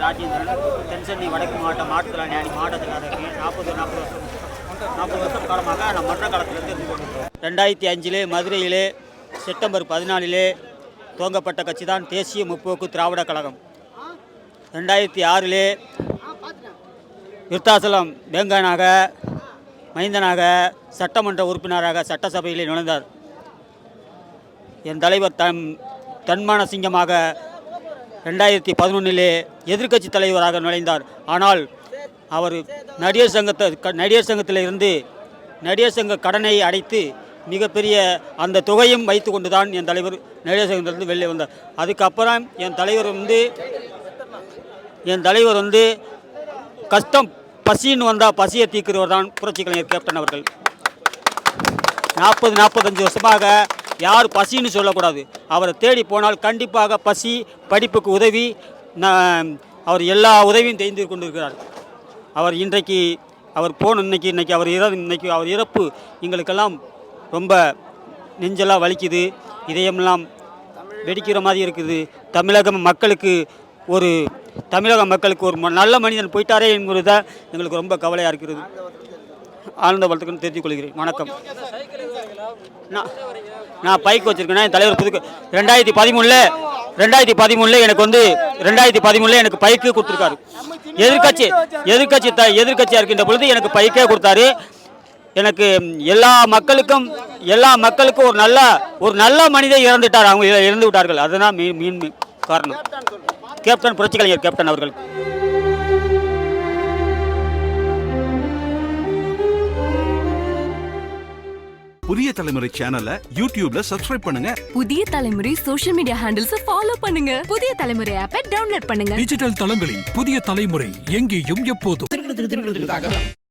ராஜேந்திரன், தென்சென்னை வடக்கு மாவட்ட மாற்றுத்திறனாளி அணி மாவட்ட செயலாளர். 40 வருஷம் காலமாக நான் மன்ற காலத்திலிருந்து இருந்து கொண்டிருக்கிறோம். 2005 மதுரையிலே செப்டம்பர் 14 துவங்கப்பட்ட கட்சி தான் தேசிய முற்போக்கு திராவிட கழகம். 2006 விருத்தாசலம் வேங்கனாக மைந்தனாக சட்டமன்ற உறுப்பினராக சட்டசபையிலே நுழைந்தார். என் தலைவர் தன்மான சிங்கமாக 2011 எதிர்க்கட்சி தலைவராக நுழைந்தார். ஆனால் அவர் நடிகர் சங்கத்தில் இருந்து நடிகர் சங்க கடனை அடைத்து மிகப்பெரிய அந்த தொகையும் வைத்து கொண்டு தான் என் தலைவர் நடிகர் சங்கத்திலிருந்து வெளியே வந்தார். அதுக்கப்புறம் என் தலைவர் வந்து கஷ்டம் பசின்னு வந்தால் பசியை தீர்க்கிறவர் தான் புரட்சி கலைஞர் கேப்டன் அவர்கள். 40-45 வருஷமாக யார் பசின்னு சொல்லக்கூடாது. அவரை தேடி போனால் கண்டிப்பாக பசி, படிப்புக்கு உதவி, அவர் எல்லா உதவியும் செய்து கொண்டிருக்கிறார். அவர் இன்றைக்கு அவர் இறப்பு எங்களுக்கெல்லாம் ரொம்ப நெஞ்செல்லாம் வலிக்குது, இதயமெல்லாம் வெடிக்கிற மாதிரி இருக்குது. தமிழக மக்களுக்கு ஒரு நல்ல மனிதன் போயிட்டாரே என்பது தான் எங்களுக்கு ரொம்ப கவலையாக இருக்கிறது. ஆனந்த வளத்துக்குன்னு தெரிவித்துக் கொள்கிறேன். வணக்கம். நான் பைக் வச்சுருக்கேன்னா என் தலைவர் 2013 எனக்கு வந்து 2013 எனக்கு பைக்கு கொடுத்துருக்காரு. எதிர்கட்சியாக இருக்கின்ற பொழுது எனக்கு பைக்கே கொடுத்தாரு. எனக்கு எல்லா மக்களுக்கும் ஒரு நல்ல மனிதர் இறந்துட்டார். அவங்க இறந்து விட்டார்கள். அதுதான் மீன் காரணம். கேப்டன் புரட்சி கலைஞர் கேப்டன் அவர்கள். புதிய தலைமுறை சேனலை யூடியூப்ல சப்ஸ்கிரைப் பண்ணுங்க. புதிய தலைமுறை சோஷியல் மீடியா ஹேண்டில்ஸ் ஃபாலோ பண்ணுங்க. புதிய தலைமுறை ஆப்பை டவுன்லோட் பண்ணுங்க. டிஜிட்டல் தளங்களில் புதிய தலைமுறை எங்கேயும் எப்போதும்.